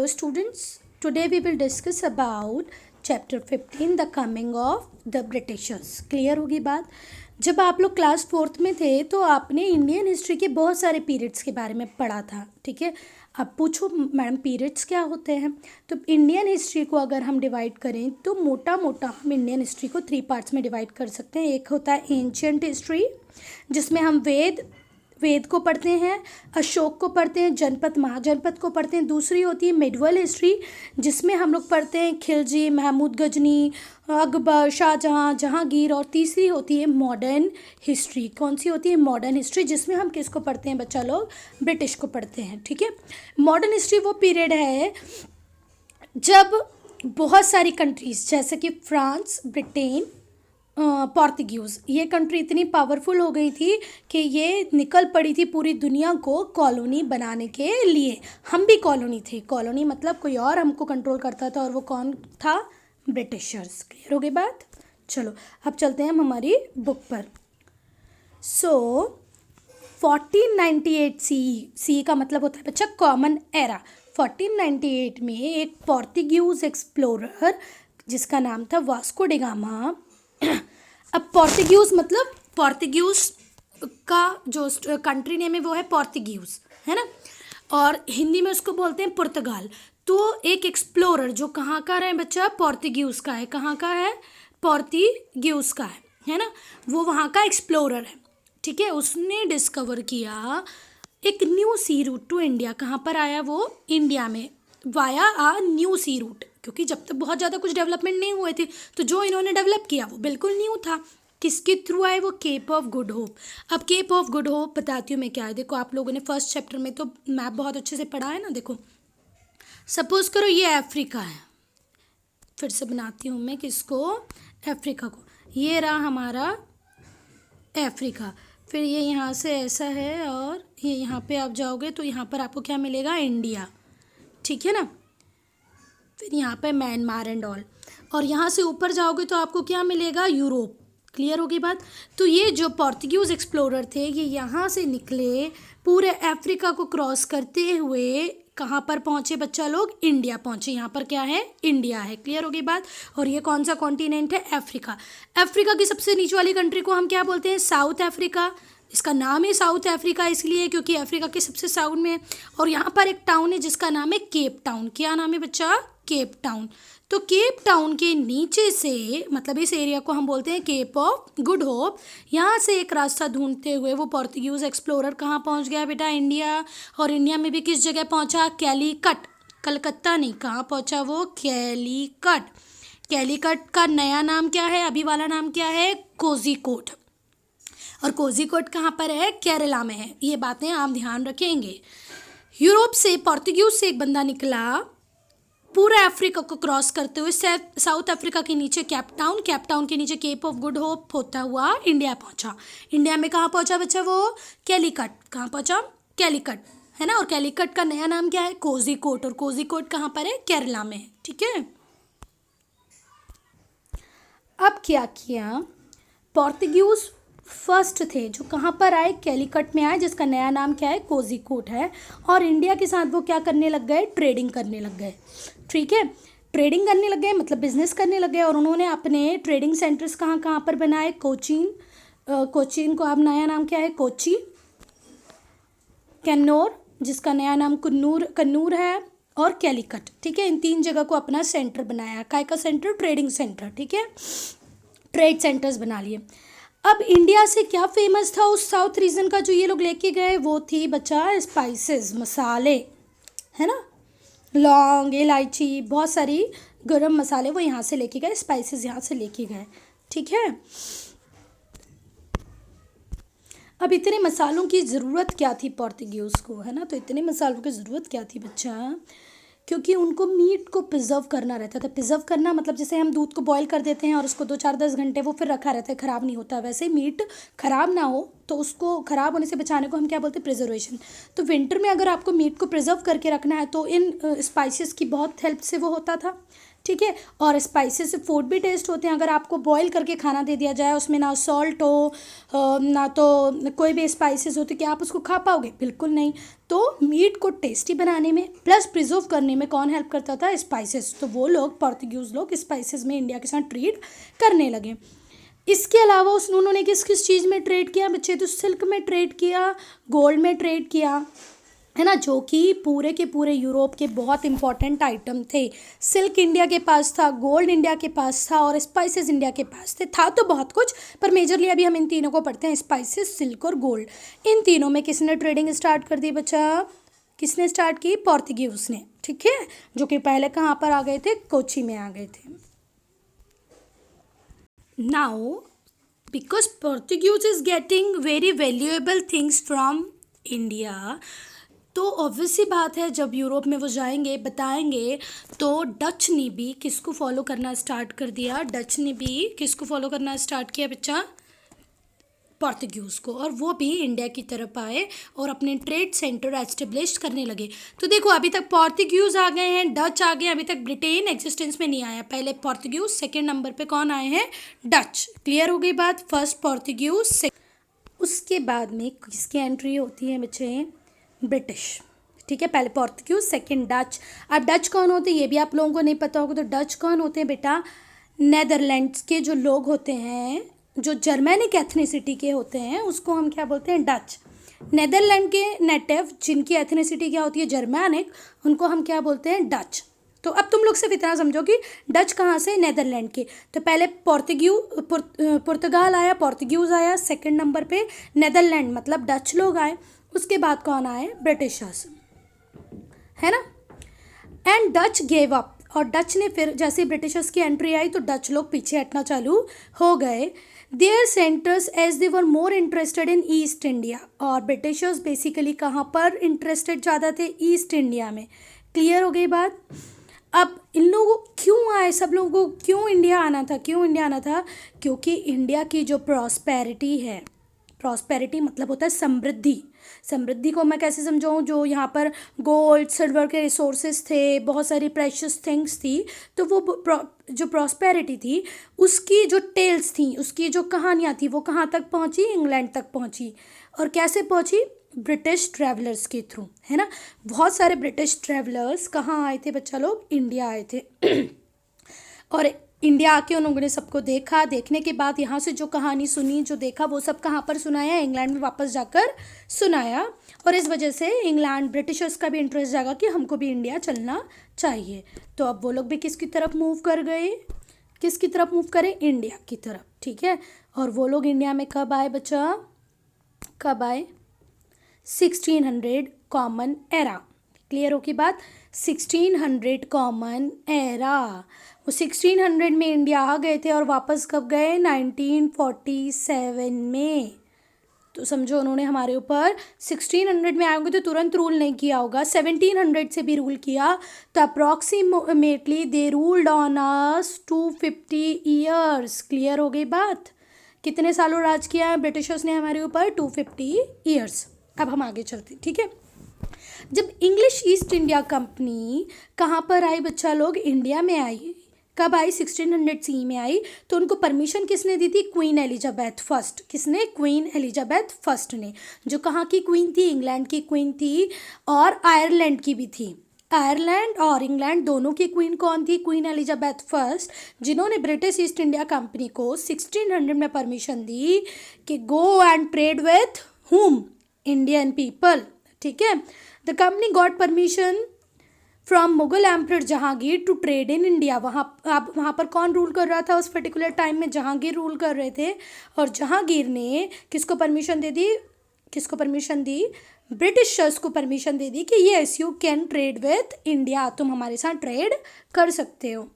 Hello students, today we will discuss about chapter 15 the coming of the Britishers. Clear होगी बात। जब आप लोग क्लास 4th में थे तो आपने इंडियन हिस्ट्री के बहुत सारे पीरियड्स के बारे में पढ़ा था, ठीक है। अब पूछो मैडम पीरियड्स क्या होते हैं। तो इंडियन हिस्ट्री को अगर हम डिवाइड करें तो मोटा मोटा हम इंडियन हिस्ट्री को 3 पार्ट्स में डिवाइड कर सकते हैं। एक होता है एंशियंट हिस्ट्री जिसमें हम वेद को पढ़ते हैं, अशोक को पढ़ते हैं, जनपद महाजनपद को पढ़ते हैं। दूसरी होती है मिडवल हिस्ट्री जिसमें हम लोग पढ़ते हैं खिलजी, महमूद गजनी, अकबर, शाहजहाँ, जहांगीर। और तीसरी होती है मॉडर्न हिस्ट्री। कौन सी होती है? मॉडर्न हिस्ट्री, जिसमें हम किसको पढ़ते हैं बच्चा लोग? ब्रिटिश को पढ़ते हैं, ठीक है। मॉडर्न हिस्ट्री वो पीरियड है जब बहुत सारी कंट्रीज़ जैसे कि फ्रांस, ब्रिटेन, पोर्तुगीज़, ये कंट्री इतनी पावरफुल हो गई थी कि ये निकल पड़ी थी पूरी दुनिया को कॉलोनी बनाने के लिए। हम भी कॉलोनी थे। कॉलोनी मतलब कोई और हमको कंट्रोल करता था, और वो कौन था? ब्रिटिशर्स। क्लियर हो गई बात? चलो अब चलते हैं हम हमारी बुक पर। सो 1498 सी का मतलब होता है बच्चा कॉमन एरा। 1498 में एक पोर्तुगीज़ एक्सप्लोरर जिसका नाम था वास्को डी गामा। अब पोर्तुगीज़ मतलब पोर्तुगीज़ का जो कंट्री नेम है वो है पोर्तुगीज़, है ना, और हिंदी में उसको बोलते हैं पुर्तगाल। तो एक एक्सप्लोरर जो कहाँ का है बच्चा? पोर्तुगीज़ का है। कहाँ का है? पोर्तुगीज़ का है ना, वो वहाँ का एक्सप्लोरर है, ठीक है। उसने डिस्कवर किया एक new sea root two India. कहाँ पर आया वो? इंडिया में, वाया आ न्यू सी रूट, क्योंकि जब तक बहुत ज़्यादा कुछ डेवलपमेंट नहीं हुए थे तो जो इन्होंने डेवलप किया वो बिल्कुल न्यू था। किसके थ्रू आए वो? Cape of Good Hope. अब केप ऑफ गुड होप बताती हूँ मैं क्या है। देखो आप लोगों ने फर्स्ट चैप्टर में तो मैप बहुत अच्छे से पढ़ा है ना। देखो सपोज करो ये अफ्रीका है, फिर से बनाती हूँ मैं किसको? अफ्रीका को। ये रहा हमारा अफ्रीका, फिर ये यहाँ से ऐसा है और ये यहाँ पे आप जाओगे तो यहाँ पर आपको क्या मिलेगा? इंडिया, ठीक है ना। फिर यहाँ पे म्यांमार एंड ऑल, और यहाँ से ऊपर जाओगे तो आपको क्या मिलेगा? यूरोप। क्लियर होगी बात? तो ये जो पोर्तुगीज़ एक्सप्लोरर थे ये यहाँ से निकले, पूरे अफ्रीका को क्रॉस करते हुए कहाँ पर पहुँचे बच्चा लोग? इंडिया पहुँचे। यहाँ पर क्या है? इंडिया है। क्लियर होगी बात? और ये कौन सा कॉन्टिनेंट है? अफ्रीका। अफ्रीका की सबसे नीचे वाली कंट्री को हम क्या बोलते हैं? South Africa. इसका नाम ही साउथ अफ्रीका इसलिए क्योंकि अफ्रीका के सबसे साउथ में है। और यहाँ पर एक टाउन है जिसका नाम है केप टाउन। क्या नाम है बच्चा? Cape Town. तो केप टाउन के नीचे से मतलब इस एरिया को हम बोलते हैं केप ऑफ गुड होप। यहाँ से एक रास्ता ढूंढते हुए वो पोर्तुगीज़ एक्सप्लोरर कहाँ पहुँच गया बेटा? इंडिया। और इंडिया में भी किस जगह पहुँचा? कैलीकट। कलकत्ता नहीं, कहाँ पहुँचा वो? कैलीकट। कैलीकट का नया नाम क्या है? अभी वाला नाम क्या है? कोझिकोड। और कोझिकोड कहाँ पर है? केरला में है। ये बातें आप ध्यान रखेंगे। यूरोप से पोर्तुगीज़ से एक बंदा निकला पूरा अफ्रीका को क्रॉस करते हुए साउथ अफ्रीका के नीचे केप टाउन के नीचे केप ऑफ गुड होप होता हुआ इंडिया पहुंचा। इंडिया में कहाँ पहुंचा बच्चा वो? कैलीकट। कहाँ पहुंचा? कैलीकट, है ना। और कैलीकट का नया नाम क्या है? कोझिकोड। और कोझिकोड कहाँ पर है? केरला में, ठीक है। अब क्या किया? पोर्तुगीज़ फर्स्ट थे जो कहाँ पर आए? कैलीकट में आए, जिसका नया नाम क्या है? कोझिकोड है। और इंडिया के साथ वो क्या करने लग गए? ट्रेडिंग करने लग गए, ठीक है। ट्रेडिंग करने लग गए मतलब बिजनेस करने लग गए। और उन्होंने अपने ट्रेडिंग सेंटर्स कहाँ कहाँ पर बनाए? कोचीन को अब नया नाम क्या है? कोची। कन्नौर, जिसका नया नाम कन्नूर है, और कैलीकट, ठीक है। इन 3 जगह को अपना सेंटर बनाया। काय का सेंटर? ट्रेडिंग सेंटर, ठीक है। ट्रेड सेंटर्स बना लिए। अब इंडिया से क्या फेमस था उस साउथ रीजन का जो ये लोग लेके गए? वो थी बच्चा स्पाइसेस, मसाले, है ना। लौंग, इलायची, बहुत सारी गरम मसाले वो यहाँ से लेके गए, स्पाइसेस यहाँ से लेके गए, ठीक है। अब इतने मसालों की ज़रूरत क्या थी पोर्तुगीज़ को, है ना। तो इतने मसालों की ज़रूरत क्या थी बच्चा? क्योंकि उनको मीट को प्रिजर्व करना रहता था। प्रिजर्व करना मतलब जैसे हम दूध को बॉईल कर देते हैं और उसको 2-4-10 घंटे वो फिर रखा रहता है, ख़राब नहीं होता। वैसे मीट ख़राब ना हो तो उसको ख़राब होने से बचाने को हम क्या बोलते हैं? प्रिजर्वेशन। तो विंटर में अगर आपको मीट को प्रिजर्व करके रखना है तो इन स्पाइसेस की बहुत हेल्प से वो होता था। ठीक है। और स्पाइसेस से फूड भी टेस्ट होते हैं। अगर आपको बॉईल करके खाना दे दिया जाए, उसमें ना सॉल्ट हो ना तो कोई भी स्पाइसेस हो, तो क्या आप उसको खा पाओगे? बिल्कुल नहीं। तो मीट को टेस्टी बनाने में प्लस प्रिजर्व करने में कौन हेल्प करता था? स्पाइसेस। तो वो लोग पोर्तुगीज़ लोग स्पाइसेस में इंडिया के साथ ट्रेड करने लगे। इसके अलावा उन्होंने किस किस चीज़ में ट्रेड किया बच्चे? तो सिल्क में ट्रेड किया, गोल्ड में ट्रेड किया, है ना, जो कि पूरे के पूरे यूरोप के बहुत इंपॉर्टेंट आइटम थे। सिल्क इंडिया के पास था, गोल्ड इंडिया के पास था और स्पाइसेस इंडिया के पास थे। था तो बहुत कुछ, पर मेजरली अभी हम इन तीनों को पढ़ते हैं, स्पाइसेस, सिल्क और गोल्ड। इन तीनों में किसने ट्रेडिंग स्टार्ट कर दी बच्चा? किसने स्टार्ट की? पोर्तुगीज ने, ठीक है, जो कि पहले कहाँ पर आ गए थे? कोची में आ गए थे। Now because Portuguese is getting very valuable things from India, तो ऑब्वियस सी बात है जब यूरोप में वो जाएंगे बताएंगे, तो डच ने भी किसको फॉलो करना स्टार्ट कर दिया? डच ने भी किसको फॉलो करना स्टार्ट किया बच्चा? पोर्तुगीज़ को। और वो भी इंडिया की तरफ आए और अपने ट्रेड सेंटर एस्टेब्लिश करने लगे। तो देखो अभी तक पोर्तुगीज़ आ गए हैं, डच आ गए, अभी तक ब्रिटेन एग्जिस्टेंस में नहीं आया। पहले पोर्तुगीज़, सेकेंड नंबर पे कौन आए हैं? डच। क्लियर हो गई बात? फर्स्ट पोर्तुगीज़, उसके बाद में किसकी एंट्री होती है बच्चे? ब्रिटिश। ठीक है, पहले पोर्तुगीज, सेकंड डच। अब डच कौन होते हैं ये भी आप लोगों को नहीं पता होगा, तो डच कौन होते हैं बेटा? नेदरलैंड्स के जो लोग होते हैं, जो जर्मेनिक एथनिसिटी के होते हैं, उसको हम क्या बोलते हैं? डच। नेदरलैंड के नेटिव जिनकी एथनिसिटी क्या होती है? जर्मैनिक, उनको हम क्या बोलते हैं? डच। तो अब तुम लोग सिर्फ इतना समझो कि डच कहाँ से? नेदरलैंड के। तो पहले पुर्तगाल आया, पोर्तुगीज आया, सेकंड नंबर पे नेदरलैंड मतलब डच लोग आए, उसके बाद कौन आए? ब्रिटिशर्स, है ना। एंड डच गेव अप, और डच ने फिर जैसे ब्रिटिशर्स की एंट्री आई तो डच लोग पीछे हटना चालू हो गए। Their centres as they were more interested in East India, और ब्रिटिशर्स बेसिकली कहाँ पर इंटरेस्टेड ज़्यादा थे? ईस्ट इंडिया में। क्लियर हो गई बात? अब इन लोगों को क्यों आए? सब लोगों को क्यों इंडिया आना था? क्यों इंडिया आना था? क्योंकि इंडिया की जो प्रॉस्पेरिटी है, प्रॉस्पेरिटी मतलब होता है समृद्धि। समृद्धि को मैं कैसे समझाऊँ? जो यहाँ पर गोल्ड सिल्वर के रिसोर्सेज थे, बहुत सारी प्रेशियस थिंग्स थी, तो वो जो प्रॉस्पेरिटी थी उसकी जो टेल्स थी, उसकी जो कहानियाँ थी, वो कहाँ तक पहुँची? इंग्लैंड तक पहुँची। और कैसे पहुँची? ब्रिटिश ट्रैवलर्स के थ्रू, है ना। बहुत सारे ब्रिटिश ट्रैवलर्स कहाँ आए थे बच्चा लोग? इंडिया आए थे। और इंडिया आके उन लोगों ने सबको देखा, देखने के बाद यहाँ से जो कहानी सुनी, जो देखा, वो सब कहाँ पर सुनाया? इंग्लैंड में वापस जाकर सुनाया। और इस वजह से इंग्लैंड ब्रिटिशर्स का भी इंटरेस्ट जागा कि हमको भी इंडिया चलना चाहिए। तो अब वो लोग भी किसकी तरफ मूव कर गए? किसकी तरफ मूव करें? इंडिया की तरफ, ठीक है। और वो लोग इंडिया में कब आए बच्चा? कब आए? 1600 कॉमन एरा। क्लियर हो की बात? 1600 कॉमन एरा। वो 1600 में इंडिया आ गए थे और वापस कब गए? 1947 में। तो समझो उन्होंने हमारे ऊपर 1600 में आए होंगे तो तुरंत रूल नहीं किया होगा, 1700 से भी रूल किया, तो approximately they ruled on us 250 years. Clear हो गई बात? कितने सालों राज किया है ब्रिटिशर्स ने हमारे ऊपर? 250 ईयर्स। अब हम आगे चलते, ठीक है। जब इंग्लिश ईस्ट इंडिया कंपनी कहाँ पर आई बच्चा लोग? इंडिया में आई। कब आई? 1600 सी में आई। तो उनको परमिशन किसने दी थी? Queen Elizabeth first. किसने? क्वीन एलिजाबेथ फर्स्ट ने, जो कहाँ की क्वीन थी? इंग्लैंड की क्वीन थी और आयरलैंड की भी थी। आयरलैंड और इंग्लैंड दोनों की क्वीन कौन थी? क्वीन एलिजाबेथ फर्स्ट, जिन्होंने ब्रिटिश ईस्ट इंडिया कंपनी को 1600 में परमिशन दी कि go and trade with whom? Indian people, ठीक है। The company got permission from Mughal emperor Jahangir to trade in India. वहाँ पर कौन रूल कर रहा था उस पर्टिकुलर टाइम में? जहांगीर रूल कर रहे थे। और जहांगीर ने किसको परमिशन दे दी? किसको परमिशन दी? ब्रिटिशर्स को परमिशन दे दी कि yes you can trade with India, तुम हमारे साथ ट्रेड कर सकते हो।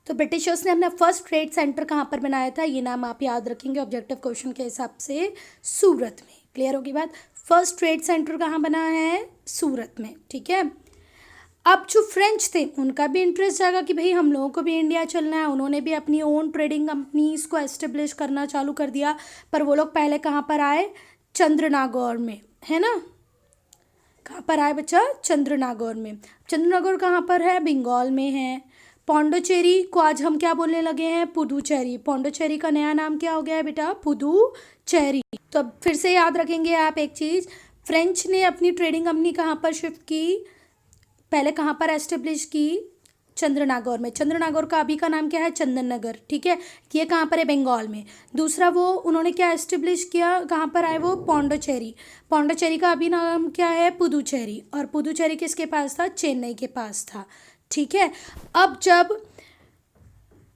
तो ब्रिटिशर्स ने अपना फर्स्ट ट्रेड सेंटर कहाँ पर बनाया था? ये नाम आप याद रखेंगे ऑब्जेक्टिव क्वेश्चन के हिसाब से, सूरत में। क्लियर होगी बात? फर्स्ट ट्रेड सेंटर कहाँ बना है? सूरत में, ठीक है। अब जो फ्रेंच थे उनका भी इंटरेस्ट जागा कि भाई हम लोगों को भी इंडिया चलना है, उन्होंने भी अपनी ओन ट्रेडिंग कंपनीज को एस्टेब्लिश करना चालू कर दिया। पर वो लोग पहले कहाँ पर आए? चंद्रनागौर में, है ना। कहाँ पर आए बच्चा? चंद्रनागौर में। चंद्रनागौर कहाँ पर है? बंगाल में है। पौंडुचेरी को आज हम क्या बोलने लगे हैं? पुदुचेरी। पौंडुचेरी का नया नाम क्या हो गया है बेटा? पुदुचेरी। तो अब फिर से याद रखेंगे आप एक चीज़, फ्रेंच ने अपनी ट्रेडिंग कंपनी कहाँ पर शिफ्ट की? पहले कहाँ पर एस्टेब्लिश की? चंद्रनागौर में। चंद्रनागौर का अभी का नाम क्या है? चंदन नगर। ठीक है, ये कहाँ पर है? बंगाल में। दूसरा वो उन्होंने क्या एस्टेब्लिश किया, कहाँ पर आए वो? पौंडुचेरी। पौंडुचेरी का अभी नाम क्या है? पुदुचेरी। और पुदुचेरी किसके पास था? चेन्नई के पास था। ठीक है, अब जब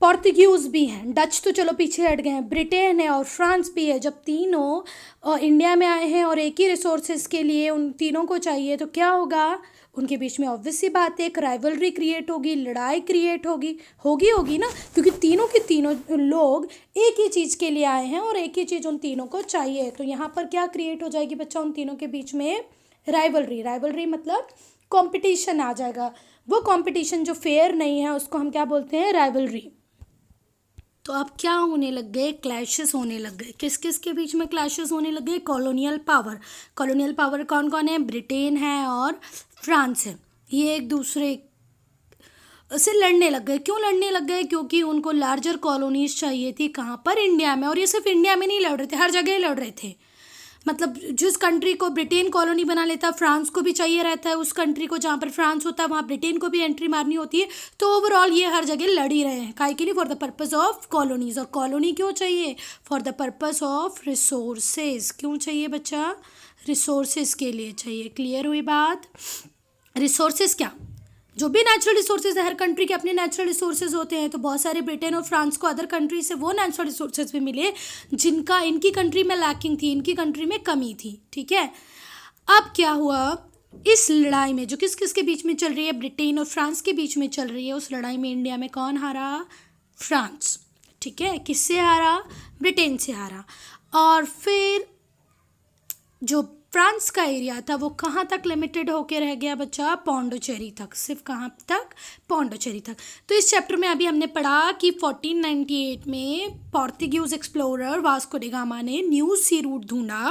पोर्तुगीज भी हैं, डच तो चलो पीछे हट गए हैं, ब्रिटेन है और फ्रांस भी है, जब तीनों इंडिया में आए हैं और एक ही रिसोर्सेज के लिए उन तीनों को चाहिए, तो क्या होगा? उनके बीच में ऑब्वियस सी बात है, एक राइवलरी क्रिएट होगी, लड़ाई क्रिएट होगी ना, क्योंकि तीनों के तीनों लोग एक ही चीज़ के लिए आए हैं और एक ही चीज़ उन तीनों को चाहिए। तो यहाँ पर क्या क्रिएट हो जाएगी बच्चा? उन तीनों के बीच में राइवलरी मतलब कॉम्पिटिशन आ जाएगा। वो कॉम्पिटिशन जो फेयर नहीं है उसको हम क्या बोलते हैं? राइवलरी। तो अब क्या होने लग गए? क्लैशेस होने लग गए। किस किस के बीच में क्लैशेस होने लग गए? Colonial power. कॉलोनियल पावर कौन कौन है? ब्रिटेन है और फ्रांस है। ये एक दूसरे से लड़ने लग गए। क्यों लड़ने लग गए? क्योंकि उनको लार्जर कॉलोनीज चाहिए थी। कहाँ पर? इंडिया में। और ये सिर्फ इंडिया में नहीं लड़ रहे थे, हर जगह लड़ रहे थे। मतलब जिस कंट्री को ब्रिटेन कॉलोनी बना लेता, फ्रांस को भी चाहिए रहता है उस कंट्री को, जहाँ पर फ्रांस होता है वहाँ ब्रिटेन को भी एंट्री मारनी होती है। तो ओवरऑल ये हर जगह लड़ ही रहे हैं, काहे के लिए? For the purpose of colonies. और कॉलोनी क्यों चाहिए? For the purpose of resources. क्यों चाहिए बच्चा? रिसोर्सेज के लिए चाहिए। क्लियर हुई बात? रिसोर्सेज क्या? जो भी नेचुरल रिसोर्सेज है, हर कंट्री के अपने नेचुरल रिसोर्सेज होते हैं, तो बहुत सारे ब्रिटेन और फ्रांस को अदर कंट्री से वो नेचुरल रिसोर्सेज भी मिले जिनका इनकी कंट्री में लैकिंग थी, इनकी कंट्री में कमी थी। ठीक है, अब क्या हुआ? इस लड़ाई में जो किस किस के बीच में चल रही है? ब्रिटेन और फ्रांस के बीच में चल रही है। उस लड़ाई में इंडिया में कौन हारा? फ्रांस। ठीक है, किससे हारा? ब्रिटेन से हारा। और फिर जो फ्रांस का एरिया था वो कहाँ तक लिमिटेड होके रह गया बच्चा? पौंडुचेरी तक। सिर्फ कहाँ तक? पौंडुचेरी तक। तो इस चैप्टर में अभी हमने पढ़ा कि 1498 में Portuguese explorer Vasco da Gama ने न्यू सी रूट ढूंढा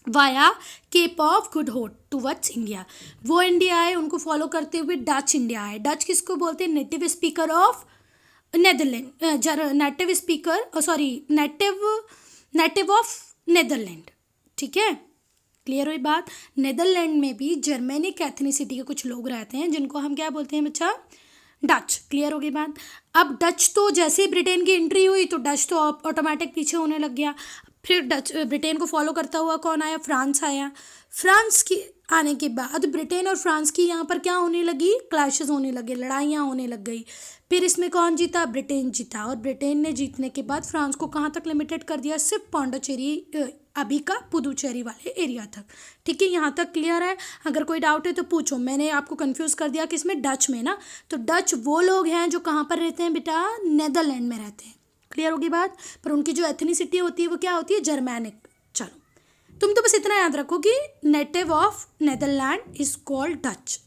via Cape of Good Hope towards India. वो इंडिया आए, उनको फॉलो करते हुए डच इंडिया आए। डच किसको बोलते हैं? Native speaker of Netherland, native of Netherland. ठीक है, क्लियर हुई बात? नेदरलैंड में भी जर्मेनिक एथनिसिटी के कुछ लोग रहते हैं जिनको हम क्या बोलते हैं बच्चा? डच। क्लियर हो गई बात? अब डच तो जैसे ही ब्रिटेन की एंट्री हुई तो डच तो ऑटोमेटिक पीछे होने लग गया। फिर ब्रिटेन को फॉलो करता हुआ कौन आया? फ्रांस आया। फ्रांस की आने के बाद ब्रिटेन और फ्रांस की यहाँ पर क्या होने लगी? क्लैशेस होने लगे, लड़ाइयाँ होने लग गई। फिर इसमें कौन जीता? ब्रिटेन जीता। और ब्रिटेन ने जीतने के बाद फ्रांस को कहाँ तक लिमिटेड कर दिया? सिर्फ पौंडुचेरी, अभी का पुदुचेरी वाले एरिया तक। ठीक है, यहाँ तक क्लियर है? अगर कोई डाउट है तो पूछो। मैंने आपको कंफ्यूज कर दिया कि इसमें डच में ना, तो डच वो लोग हैं जो कहाँ पर रहते हैं बेटा? नेदरलैंड में रहते हैं। क्लियर होगी बात? पर उनकी जो एथनिसिटी होती है वो क्या होती है? जर्मैनिक। चलो, तुम तो बस इतना याद रखो कि native of Netherland is called Dutch.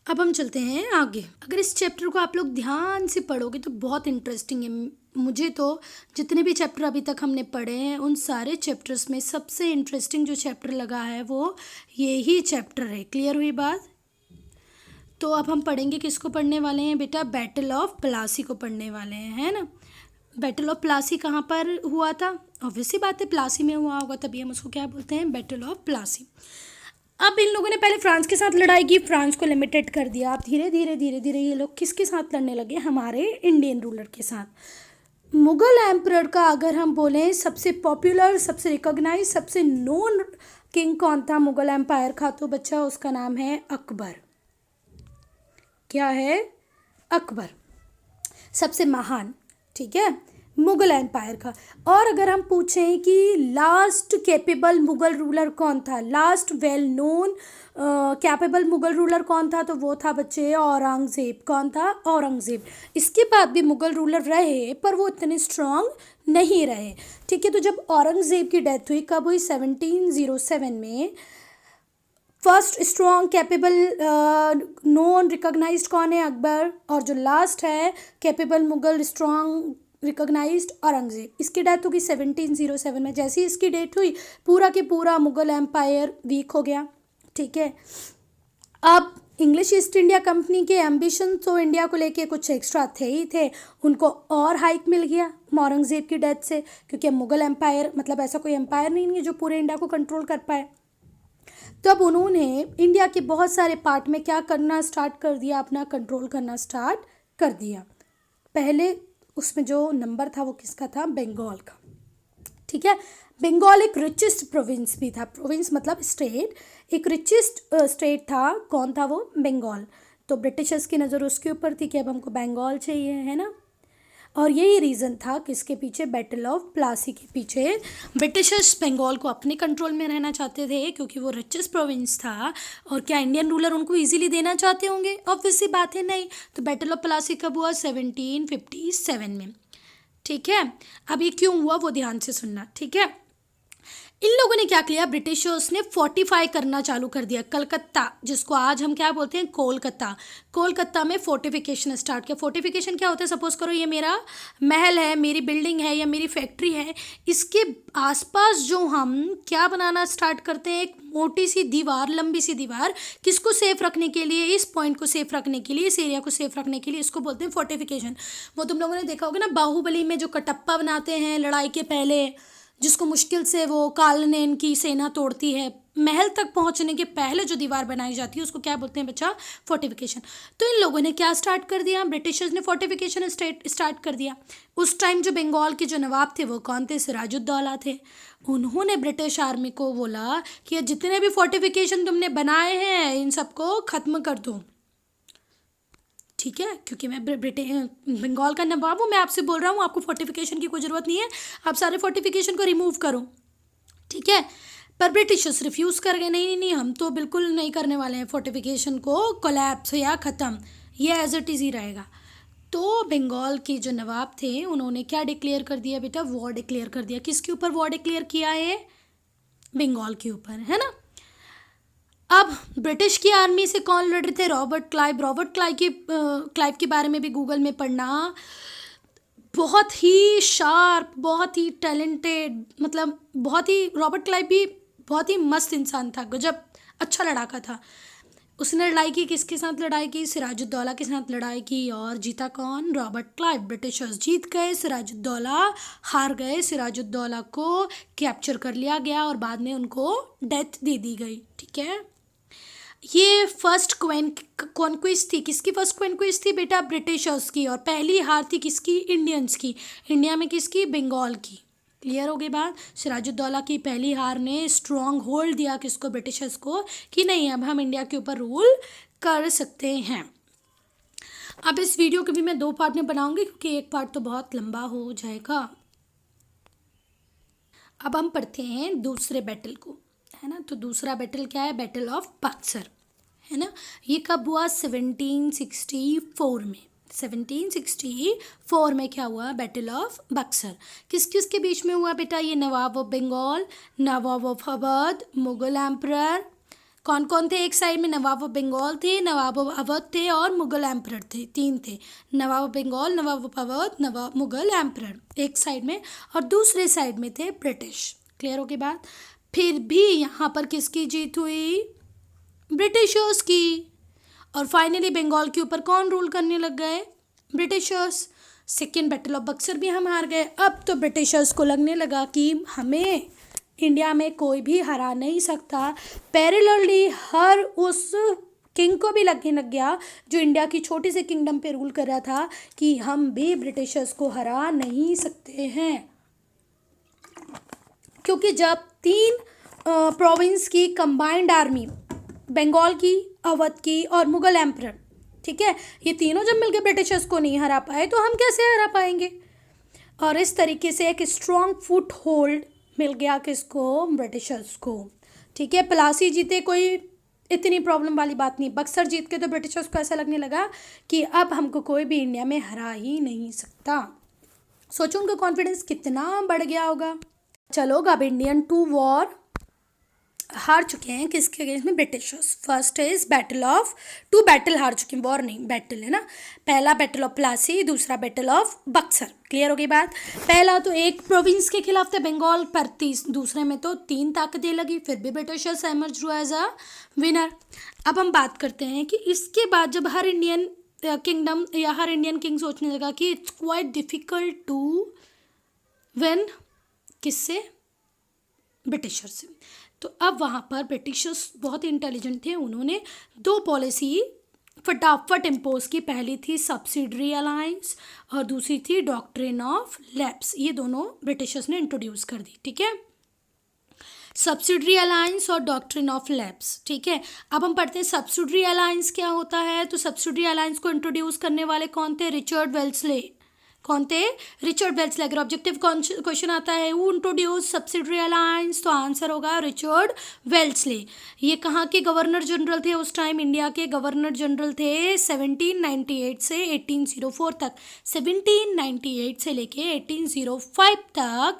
अब हम चलते हैं आगे। अगर इस चैप्टर को आप लोग ध्यान से पढ़ोगे तो बहुत इंटरेस्टिंग है। मुझे तो जितने भी चैप्टर अभी तक हमने पढ़े हैं उन सारे चैप्टर्स में सबसे इंटरेस्टिंग जो चैप्टर लगा है वो यही चैप्टर है। क्लियर हुई बात? तो अब हम पढ़ेंगे, किसको पढ़ने वाले हैं बेटा? बैटल ऑफ प्लासी को पढ़ने वाले हैं, है ना? बैटल ऑफ प्लासी कहाँ पर हुआ था? ऑब्वियसली बात है, प्लासी में हुआ होगा, तभी हम उसको क्या बोलते हैं? Battle of Plassey. अब इन लोगों ने पहले फ्रांस के साथ लड़ाई की, फ्रांस को लिमिटेड कर दिया। अब धीरे धीरे धीरे धीरे ये लोग किसके साथ लड़ने लगे? हमारे इंडियन रूलर के साथ। मुग़ल एम्परर का अगर हम बोलें सबसे पॉपुलर, सबसे रिकॉग्नाइज, सबसे नोन किंग कौन था मुग़ल एम्पायर का? तो बच्चा उसका नाम है अकबर। क्या है? अकबर, सबसे महान। ठीक है, मुग़ल एम्पायर का। और अगर हम पूछें कि लास्ट कैपेबल मुग़ल रूलर कौन था, last well known capable Mughal ruler कौन था? तो वो था बच्चे औरंगज़ेब। कौन था? औरंगज़ेब। इसके बाद भी मुग़ल रूलर रहे पर वो इतने स्ट्रॉन्ग नहीं रहे। ठीक है, तो जब औरंगज़ेब की डेथ हुई, कब हुई? 1707 में। First strong capable known recognised कौन है? अकबर। और जो लास्ट है capable Mughal strong recognised, Aurangzeb. इसकी डेथ होगी 1707 में। जैसे ही इसकी डेथ हुई पूरा के पूरा मुग़ल एम्पायर वीक हो गया। ठीक है, अब इंग्लिश ईस्ट इंडिया कंपनी के एम्बिशन तो इंडिया को लेके कुछ एक्स्ट्रा थे ही थे, उनको और हाइक मिल गया औरंगज़ेब की डेथ से, क्योंकि मुग़ल एम्पायर मतलब ऐसा कोई एम्पायर नहीं है जो पूरे इंडिया को कंट्रोल कर पाए। तब उन्होंने इंडिया के बहुत सारे पार्ट में क्या करना स्टार्ट कर दिया, अपना कंट्रोल करना स्टार्ट कर दिया। पहले उसमें जो नंबर था वो किसका था, बंगाल का। ठीक है, बंगाल एक रिचेस्ट प्रोविंस भी था, प्रोविंस मतलब स्टेट, एक रिचेस्ट स्टेट था। कौन था वो, बंगाल। तो ब्रिटिशर्स की नज़र उसके ऊपर थी कि अब हमको बंगाल चाहिए, है ना। और यही रीज़न था किसके पीछे, बैटल ऑफ प्लासी के पीछे। ब्रिटिशर्स बंगाल को अपने कंट्रोल में रहना चाहते थे क्योंकि वो रिचेस्ट प्रोविंस था। और क्या इंडियन रूलर उनको इजीली देना चाहते होंगे, ऑब्वियस सी बात है नहीं। तो बैटल ऑफ प्लासी कब हुआ, 1757 में। ठीक है, अब ये क्यों हुआ वो ध्यान से सुनना। ठीक है, इन लोगों ने क्या किया, ब्रिटिशर्स ने फोर्टिफाई करना चालू कर दिया कलकत्ता, जिसको आज हम क्या बोलते हैं, कोलकाता। कोलकाता में फोर्टिफिकेशन स्टार्ट किया। फोर्टिफिकेशन क्या होता है, सपोज करो ये मेरा महल है, मेरी बिल्डिंग है या मेरी फैक्ट्री है, इसके आसपास जो हम क्या बनाना स्टार्ट करते हैं, एक मोटी सी दीवार, लंबी सी दीवार, किसको सेफ रखने के लिए, इस पॉइंट को सेफ रखने के लिए, इस एरिया को सेफ रखने के लिए, इसको बोलते हैं फोर्टिफिकेशन। वो तुम लोगों ने देखा होगा ना, बाहुबली में जो कटप्पा बनाते हैं लड़ाई के पहले, जिसको मुश्किल से वो कालनेन की सेना तोड़ती है, महल तक पहुंचने के पहले जो दीवार बनाई जाती है उसको क्या बोलते हैं बच्चा, फोर्टिफिकेशन। तो इन लोगों ने क्या स्टार्ट कर दिया, ब्रिटिशर्स ने फोर्टिफिकेशन स्टार्ट कर दिया। उस टाइम जो बंगाल के जो नवाब थे वो कौन थे, सिराजुद्दौला थे। उन्होंने ब्रिटिश आर्मी को बोला कि जितने भी फोर्टिफिकेशन तुमने बनाए हैं इन सबको ख़त्म कर दो। ठीक है, क्योंकि मैं बंगाल का नवाब हूँ, मैं आपसे बोल रहा हूँ आपको फोर्टिफिकेशन की कोई ज़रूरत नहीं है, आप सारे फोर्टिफिकेशन को रिमूव करो। ठीक है, पर ब्रिटिशर्स रिफ्यूज़ कर गए, नहीं नहीं नहीं, हम तो बिल्कुल नहीं करने वाले हैं, फोर्टिफिकेशन को कोलैप्स या ख़त्म, ये एज इट इज़ ही रहेगा। तो बंगाल के जो नवाब थे उन्होंने क्या डिक्लेयर कर दिया बेटा, वॉर डिक्लेयर कर दिया। किसके ऊपर वॉर डिक्लेयर किया है, बंगाल के ऊपर, है ना। अब ब्रिटिश की आर्मी से कौन लड़ रहे थे, रॉबर्ट क्लाइव। रॉबर्ट क्लाइव के बारे में भी गूगल में पढ़ना, बहुत ही शार्प, बहुत ही टैलेंटेड, मतलब बहुत ही, रॉबर्ट क्लाइव भी बहुत ही मस्त इंसान था, गजब अच्छा लड़ाका था। उसने लड़ाई की, किसके साथ लड़ाई की, सिराजुद्दौला के साथ लड़ाई की। और जीता कौन, रॉबर्ट क्लाइव। ब्रिटिशर्स जीत गए, सिराजुद्दौला हार गए। सिराजुद्दौला को कैप्चर कर लिया गया और बाद में उनको डेथ दे दी गई। ठीक है, ये फर्स्ट कॉन्क्विस्ट थी, किसकी फर्स्ट कॉन्क्विस्ट थी बेटा, ब्रिटिशर्स की। और पहली हार थी किसकी, इंडियंस की, इंडिया में किसकी, बंगाल की। क्लियर हो गई बात। सिराजुद्दौला की पहली हार ने स्ट्रॉन्ग होल्ड दिया किसको, ब्रिटिशर्स को, कि नहीं अब हम इंडिया के ऊपर रूल कर सकते हैं। अब इस वीडियो को भी मैं 2 पार्ट में बनाऊंगी क्योंकि एक पार्ट तो बहुत लंबा हो जाएगा। अब हम पढ़ते हैं दूसरे बैटल को, है ना। तो दूसरा बैटल क्या है, बैटल ऑफ बक्सर, है ना। ये कब हुआ, 1764 में। 1764 में क्या हुआ, बैटल ऑफ बक्सर। किस किस के बीच में हुआ बेटा, ये Nawab of Bengal, Nawab of Awadh, Mughal emperor. कौन कौन थे, एक साइड में नवाब ऑफ बंगाल थे, नवाब ऑफ अवध थे और मुगल एम्परर थे, 3 थे। Nawab of Bengal, Nawab of Awadh, Nawab Mughal emperor एक साइड में, और दूसरे साइड में थे ब्रिटिश। क्लियर हो गई बात। फिर भी यहाँ पर किसकी जीत हुई, ब्रिटिशर्स की। और फाइनली बंगाल के ऊपर कौन रूल करने लग गए, Britishers. Second battle of Buxar भी हम हार गए। अब तो ब्रिटिशर्स को लगने लगा कि हमें इंडिया में कोई भी हरा नहीं सकता। पैरेलली हर उस किंग को भी लगने लग गया जो इंडिया की छोटी सी किंगडम पे रूल कर रहा था कि हम भी ब्रिटिशर्स को हरा नहीं सकते हैं, क्योंकि जब 3 प्रोविंस की कंबाइंड आर्मी, बंगाल की, अवध की और मुगल एम्परर, ठीक है, ये तीनों जब मिलकर ब्रिटिशर्स को नहीं हरा पाए तो हम कैसे हरा पाएंगे। और इस तरीके से एक स्ट्रॉन्ग फुट होल्ड मिल गया किसको, ब्रिटिशर्स को। ठीक है, प्लासी जीते, कोई इतनी प्रॉब्लम वाली बात नहीं। बक्सर जीत के तो ब्रिटिशर्स को ऐसा लगने लगा कि अब हमको कोई भी इंडिया में हरा ही नहीं सकता। सोचो उनका कॉन्फिडेंस कितना बढ़ गया होगा। चलो अब इंडियन टू वॉर हार चुके हैं किसके अगेंस्ट में, Britishers. First is battle of, 2 battle हार चुके हैं, वॉर नहीं बैटल है ना। पहला बैटल ऑफ प्लासी, दूसरा बैटल ऑफ बक्सर। क्लियर हो गई बात। पहला तो एक प्रोविंस के खिलाफ था बंगाल पर, दूसरे में तो 3 ताकतें लगी, फिर भी ब्रिटिशर्स एमर्ज हुआ एज अ विनर। अब हम बात करते हैं कि इसके बाद जब हर इंडियन किंगडम या हर इंडियन किंग सोचने लगा कि it's quite difficult to win, किससे, ब्रिटिशर्स से। तो अब वहाँ पर ब्रिटिशर्स बहुत इंटेलिजेंट थे, उन्होंने 2 पॉलिसी फटाफट इम्पोज की। पहली थी सब्सिडरी अलायंस और दूसरी थी डॉक्ट्रिन ऑफ लैप्स। ये दोनों ब्रिटिशर्स ने इंट्रोड्यूस कर दी, ठीक है, सब्सिडरी अलायंस और डॉक्ट्रिन ऑफ लैप्स। ठीक है, अब हम पढ़ते हैं सब्सिडरी अलायंस क्या होता है। तो सब्सिडरी अलायंस को इंट्रोड्यूस करने वाले कौन थे, रिचर्ड वेल्सले। कौन थे, रिचर्ड वेल्सले। अगर ऑब्जेक्टिव क्वेश्चन आता है हु इंट्रोड्यूस सब्सिडरी अलायंस, तो आंसर होगा रिचर्ड वेल्सले। ये कहाँ के गवर्नर जनरल थे उस टाइम, इंडिया के गवर्नर जनरल थे 1798 से 1804 तक। 1798 से लेके 1805 तक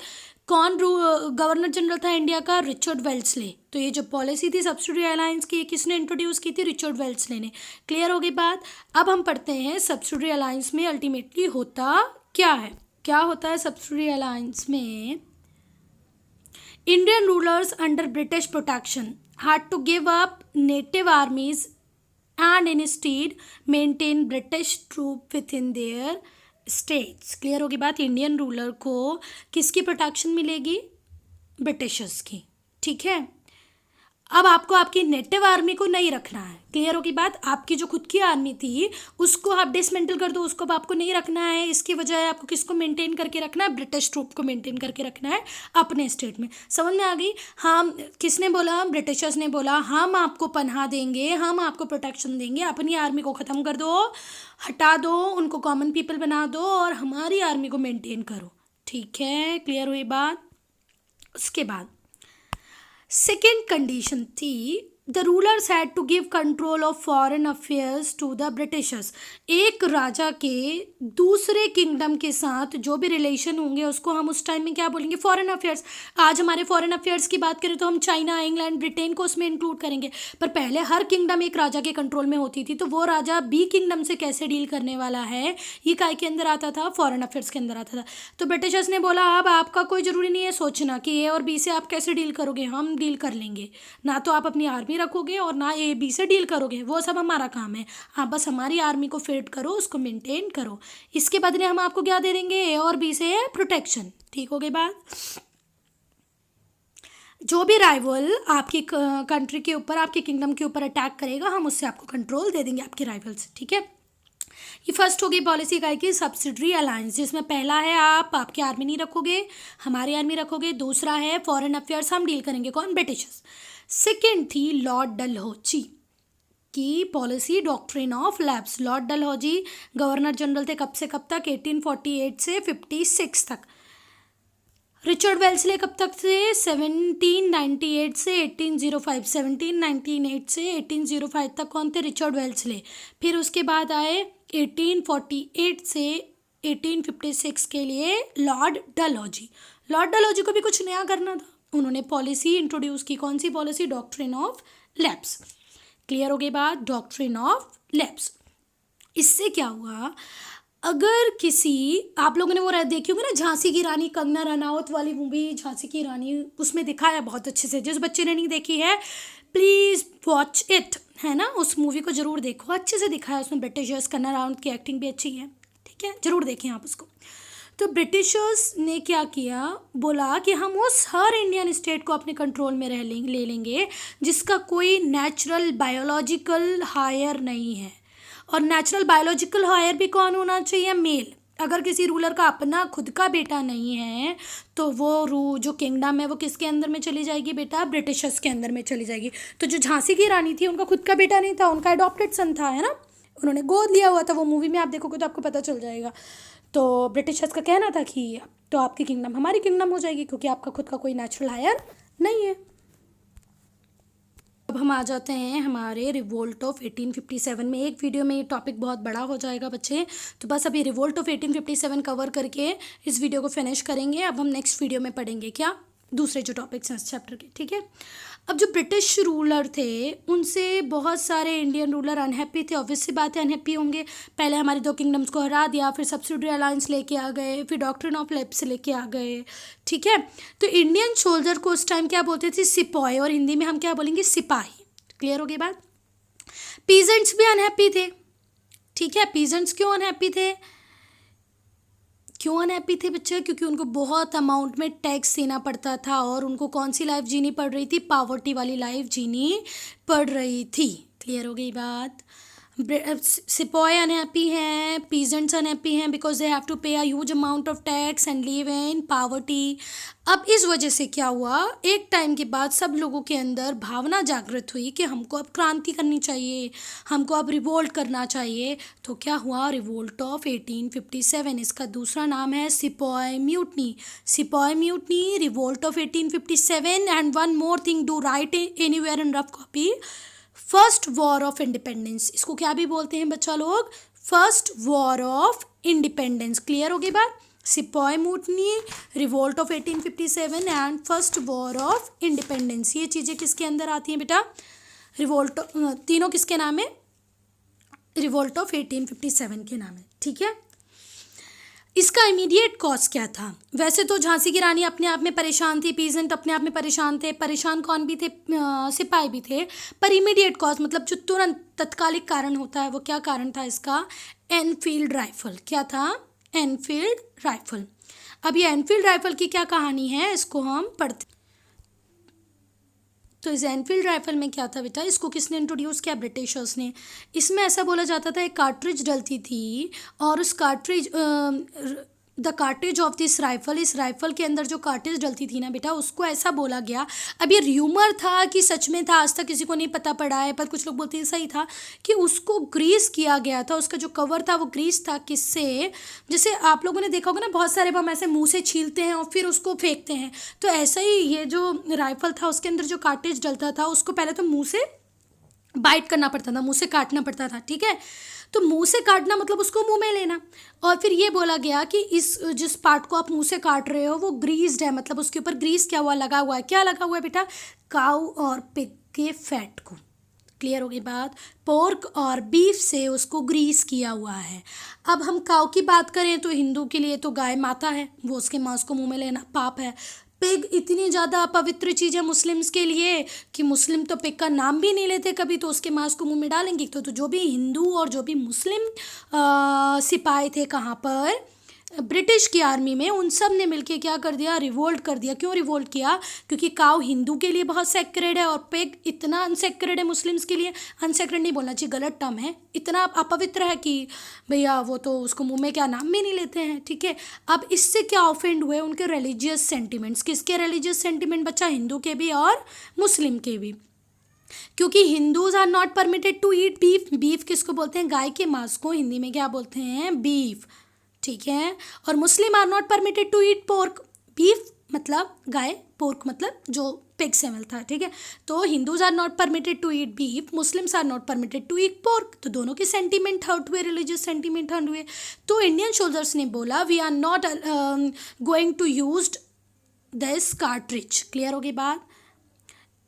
कौन गवर्नर जनरल था इंडिया का, रिचर्ड वेल्सले। तो ये जो पॉलिसी थी सब्सिडरी अलायंस की, किसने इंट्रोड्यूस की थी, रिचर्ड वेल्सले ने। क्लियर हो गई बात। अब हम पढ़ते हैं सब्सिडरी अलायंस में अल्टीमेटली होता क्या है। क्या होता है सब्सिडरी अलायंस में, Indian rulers under British protection had to give up native armies and instead maintain British troop within their states. Clear होगी बात। इंडियन रूलर को किसकी प्रोटेक्शन मिलेगी, ब्रिटिशर्स की। ठीक है, अब आपको आपकी नेटिव आर्मी को नहीं रखना है। क्लियर होगी बात। आपकी जो खुद की आर्मी थी उसको आप डिसमेंटल कर दो, उसको अब आपको नहीं रखना है। इसकी वजह आपको किसको मेंटेन करके रखना है, ब्रिटिश ट्रूप को मेंटेन करके रखना है अपने स्टेट में। समझ में आ गई। हाँ, किसने बोला, ब्रिटिशर्स ने बोला हम आपको पनाह देंगे, हम आपको प्रोटेक्शन देंगे, अपनी आर्मी को ख़त्म कर दो, हटा दो, उनको कॉमन पीपल बना दो और हमारी आर्मी को मेंटेन करो। ठीक है, क्लियर हुई बात। उसके बाद सेकेंड कंडीशन थी the rulers had to give control of foreign affairs to the Britishers. एक राजा के दूसरे किंगडम के साथ जो भी रिलेशन होंगे उसको हम उस टाइम में क्या बोलेंगे, फॉरेन अफेयर्स। आज हमारे फॉरेन अफेयर्स की बात करें तो हम चाइना, इंग्लैंड, ब्रिटेन को उसमें इंक्लूड करेंगे। पर पहले हर किंगडम एक राजा के कंट्रोल में होती थी, तो वो राजा बी किंगडम से कैसे डील करने वाला है, ये काय के अंदर आता था, फॉरेन अफेयर्स के अंदर आता था। तो ब्रिटिशर्स ने बोला अब आपका कोई ज़रूरी नहीं है सोचना कि ए और बी से आप कैसे डील करोगे, हम डील कर लेंगे। ना तो आप अपनी आर्मी रखोगे और ना ए बी से डील करोगे, वो सब हमारा काम है। आप बस हमारी आर्मी को फीड करो, उसको मेंटेन करो, इसके बदले हम आपको क्या दे देंगे, ए और बी से प्रोटेक्शन। ठीक हो गई बात। जो भी राइवल आपकी कंट्री के ऊपर, आपके किंगडम के ऊपर अटैक करेगा, हम उससे आपको कंट्रोल दे देंगे आपके राइवल से। ठीक है, ये फर्स्ट होगी पॉलिसी का कि सब्सिडरी अलायंस, जिसमें पहला है आप आपकी आर्मी नहीं रखोगे, हमारी आर्मी रखोगे। दूसरा है फॉरेन अफेयर्स हम डील करेंगे, कौन, ब्रिटिशर्स। सेकेंड थी लॉर्ड डलहौजी की policy, doctrine of lapse. Lord Dalhousie governor general थे कब से कब तक, 1848 से 56 तक। रिचर्ड वेल्सले कब तक थे, 1798 से 1805। 1798 से 1805 तक कौन थे, रिचर्ड वेल्सले। फिर उसके बाद आए 1848 से 1856 के लिए लॉर्ड डलहौजी। लॉर्ड डलहौजी को भी कुछ नया करना था, उन्होंने पॉलिसी इंट्रोड्यूस की। कौन सी policy, doctrine of lapse. Clear हो गई बात, डॉक्ट्रिन ऑफ लैप्स। इससे क्या हुआ, अगर किसी, आप लोगों ने वो देखी होगी ना झांसी की रानी, कंगना रनावत वाली मूवी झांसी की रानी, उसमें दिखाया बहुत अच्छे से। जिस बच्चे ने नहीं देखी है प्लीज़ वॉच इट, है ना, उस मूवी को ज़रूर देखो, अच्छे से दिखाया उसमें ब्रिटिशर्स। कंगना रनावत की एक्टिंग भी अच्छी है, ठीक है, ज़रूर देखें आप उसको। तो ब्रिटिशर्स ने क्या किया, बोला कि हम उस हर इंडियन स्टेट को अपने कंट्रोल में ले लेंगे जिसका कोई नेचुरल बायोलॉजिकल हायर नहीं है। और नेचुरल बायोलॉजिकल हायर भी कौन होना चाहिए, मेल। अगर किसी रूलर का अपना खुद का बेटा नहीं है तो वो जो किंगडम है वो किसके अंदर में चली जाएगी बेटा, ब्रिटिशर्स के अंदर में चली जाएगी। तो जो झांसी की रानी थी उनका खुद का बेटा नहीं था, उनका अडॉप्टेड सन था, है ना, उन्होंने गोद लिया हुआ था। वो मूवी में आप देखोगे तो आपको पता चल जाएगा। तो ब्रिटिशर्स का कहना था कि तो आपकी किंगडम हमारी किंगडम हो जाएगी क्योंकि आपका खुद का कोई नेचुरल हायर नहीं है। अब हम आ जाते हैं हमारे रिवोल्ट ऑफ 1857 में। एक वीडियो में ये टॉपिक बहुत बड़ा हो जाएगा बच्चे, तो बस अभी रिवोल्ट ऑफ 1857 कवर करके इस वीडियो को फिनिश करेंगे। अब हम नेक्स्ट वीडियो में पढ़ेंगे क्या, दूसरे जो टॉपिक्स हैं इस चैप्टर के। ठीक है, अब जो ब्रिटिश रूलर थे उनसे बहुत सारे इंडियन रूलर अनहैप्पी थे, ऑब्वियस सी बात है अनहैप्पी होंगे। पहले हमारे दो किंगडम्स को हरा दिया, फिर सब्सिडियरी अलायंस लेके आ गए, फिर डॉक्ट्रिन ऑफ लेप्स लेके आ गए, ठीक है। तो इंडियन सोल्जर को उस टाइम क्या बोलते थे, सिपॉय, और हिंदी में हम क्या बोलेंगे, सिपाही। क्लियर हो गई बात। पीजेंट्स भी अनहैप्पी थे, ठीक है। पीजेंट्स क्यों अनहैप्पी थे, क्यों अनहैप्पी थे बच्चे, क्योंकि उनको बहुत अमाउंट में टैक्स देना पड़ता था और उनको कौन सी लाइफ जीनी पड़ रही थी, पावर्टी वाली लाइफ जीनी पड़ रही थी। क्लियर हो गई बात। सिपॉय अनहैप्पी हैं, पीजेंट्स अनहैप्पी हैं बिकॉज दे हैव टू पे a huge amount of tax and live in poverty. अब इस वजह से क्या हुआ, एक टाइम के बाद सब लोगों के अंदर भावना जागृत हुई कि हमको अब क्रांति करनी चाहिए, हमको अब रिवोल्ट करना चाहिए। तो क्या हुआ, रिवोल्ट ऑफ 1857, इसका दूसरा नाम है sepoy mutiny. Sepoy mutiny, revolt of 1857। And one more thing, do right anywhere in rough copy, first war of independence. इसको क्या भी बोलते हैं बच्चा लोग, first war of independence. Clear हो गई बात। Sepoy mutiny, revolt of 1857 and first war of independence, ये चीज़ें किसके अंदर आती हैं बेटा, रिवोल्ट, तीनों किसके नाम है, रिवोल्ट ऑफ 1857 के नाम है, ठीक है। इसका इमीडिएट कॉज क्या था, वैसे तो झांसी की रानी अपने आप में परेशान थी, पीजेंट अपने आप में परेशान थे, परेशान कौन भी थे, सिपाही भी थे, पर इमीडिएट कॉज मतलब जो तुरंत तत्कालिक कारण होता है वो क्या कारण था इसका, एनफील्ड राइफल। क्या था, एनफील्ड राइफल। अब ये एनफील्ड राइफल की क्या कहानी है, इसको हम पढ़ते। तो इस एनफील्ड राइफल में क्या था बेटा, इसको किसने इंट्रोड्यूस किया, ब्रिटिशर्स ने। इसमें ऐसा बोला जाता था एक कार्ट्रिज डलती थी और उस cartridge, the cartridge of this rifle, इस राइफल के अंदर जो कार्ट्रिज डलती थी ना बेटा, उसको ऐसा बोला गया, अब ये र्यूमर था कि सच में था, आज तक किसी को नहीं पता पड़ा है, पर कुछ लोग बोलते हैं सही था, कि उसको ग्रीस किया गया था, उसका जो कवर था वो ग्रीस था, किससे, जैसे आप लोगों ने देखा होगा ना बहुत सारे बम ऐसे मुंह से छीलते हैं और फिर उसको फेंकते हैं, तो ऐसा ही ये जो राइफल था उसके अंदर जो कार्ट्रिज डलता था उसको पहले तो मुंह से बाइट करना पड़ता था, मुंह से काटना पड़ता था, ठीक है। तो मुंह से काटना मतलब उसको मुंह में लेना, और फिर ये बोला गया कि इस जिस पार्ट को आप मुंह से काट रहे हो वो ग्रीस्ड है, मतलब उसके ऊपर ग्रीस क्या हुआ, लगा हुआ है, क्या लगा हुआ है बेटा, काऊ और पिग के फैट को। क्लियर हो गई बात, पोर्क और बीफ से उसको ग्रीस किया हुआ है। अब हम काऊ की बात करें तो हिंदू के लिए तो गाय माता है, वो उसके मांस को मुंह में लेना पाप है। पिग इतनी ज़्यादा अपवित्र चीज़ है मुस्लिम्स के लिए कि मुस्लिम तो पिग का नाम भी नहीं लेते कभी, तो उसके मांस को मुंह में डालेंगे। तो जो भी हिंदू और जो भी मुस्लिम सिपाही थे कहाँ पर, ब्रिटिश की आर्मी में, उन सब ने मिलके क्या कर दिया, रिवोल्ट कर दिया। क्यों रिवोल्ट किया, क्योंकि काऊ हिंदू के लिए बहुत सेक्रेड है और पिग इतना अनसेक्रेड है मुस्लिम्स के लिए, अनसेक्रेड नहीं बोलना चाहिए, गलत टर्म है, इतना अपवित्र है कि भैया वो तो उसको मुंह में क्या नाम भी नहीं लेते हैं, ठीक है। अब इससे क्या ऑफेंड हुए, उनके रिलीजियस सेंटिमेंट्स। किसके रिलीजियस सेंटिमेंट बच्चा, हिंदू के भी और मुस्लिम के भी, क्योंकि Hindus are not permitted to eat beef. Beef किसको बोलते हैं, गाय के मांस को हिंदी में क्या बोलते हैं, बीफ, ठीक है। और Muslim are not permitted to eat pork. Beef मतलब गाय, पोर्क मतलब जो पिग से मिलता है, ठीक है। तो Hindus are not permitted to eat beef, Muslims are not permitted to eat pork, तो दोनों के सेंटीमेंट हर्ट हुए, रिलीजियस सेंटीमेंट हर्ट हुए। तो इंडियन सोल्जर्स ने बोला we are not going to use this cartridge. Clear हो गई बात।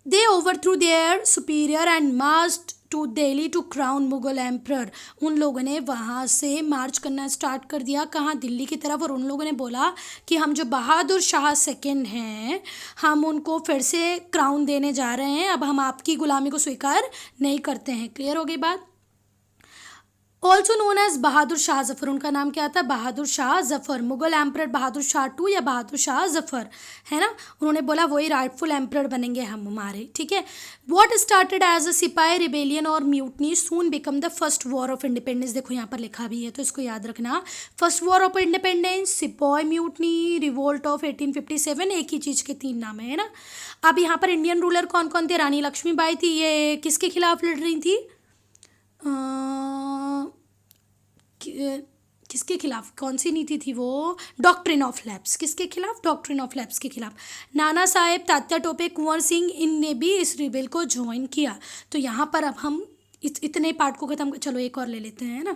They overthrew their superior and marched to Delhi to crown Mughal emperor। उन लोगों ने वहाँ से मार्च करना स्टार्ट कर दिया, कहाँ, दिल्ली की तरफ। और उन लोगों ने बोला कि हम जो बहादुर शाह सेकंड हैं हम उनको फिर से क्राउन देने जा रहे हैं, अब हम आपकी गुलामी को स्वीकार नहीं करते हैं। क्लियर हो गई बात। Also known as Bahadur Shah Zafar, उनका नाम क्या था, बहादुर शाह जफर। मुगल एम्परर बहादुर शाह टू या बहादुर शाह जफर, है ना। उन्होंने बोला वही राइटफुल एम्परर बनेंगे हम हमारे, ठीक है। व्हाट स्टार्टेड एज अ सिपाही रिबेलियन और mutiny soon become the first war of independence. देखो यहाँ पर लिखा भी है तो इसको याद रखना। First war of independence, sepoy mutiny, revolt of 1857, एक ही चीज़ के तीन नाम है ना। अब यहाँ पर इंडियन रूलर कौन कौन थे, रानी लक्ष्मीबाई थी, ये किसके खिलाफ लड़ रही थी, किसके खिलाफ, कौन सी नीति थी वो, डॉक्ट्रिन ऑफ लैप्स। किसके खिलाफ, डॉक्ट्रिन ऑफ लैप्स के खिलाफ। नाना साहेब, तात्या टोपे, कुंवर सिंह, इन ने भी इस रिबेल को ज्वाइन किया। तो यहाँ पर अब हम इतने पार्ट को खत्म कर, चलो एक और ले लेते हैं ना,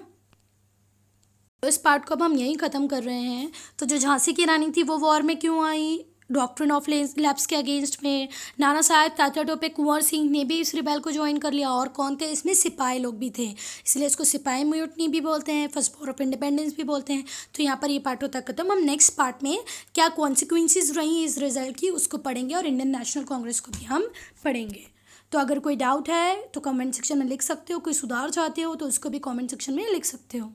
तो इस पार्ट को अब हम यहीं ख़त्म कर रहे हैं। तो जो झांसी की रानी थी वो वॉर में क्यों आई, डॉक्ट्रिन ऑफ लैप्स के अगेंस्ट में। नाना साहेब तात्या टोपे कुंवर सिंह ने भी इस रिबेल को ज्वाइन कर लिया। और कौन थे इसमें? सिपाही लोग भी थे, इसलिए इसको सिपाही म्यूटनी भी बोलते हैं, फर्स्ट वॉर ऑफ इंडिपेंडेंस भी बोलते हैं। तो यहाँ पर ये पार्ट होता है खत्म। हम नेक्स्ट पार्ट में क्या कॉन्सिक्वेंसेज रही इस रिजल्ट की उसको पढ़ेंगे और इंडियन नेशनल कांग्रेस को भी हम पढ़ेंगे। तो अगर कोई डाउट है तो कमेंट सेक्शन में लिख सकते हो, कोई सुधार चाहते हो तो उसको भी कमेंट सेक्शन में लिख सकते हो।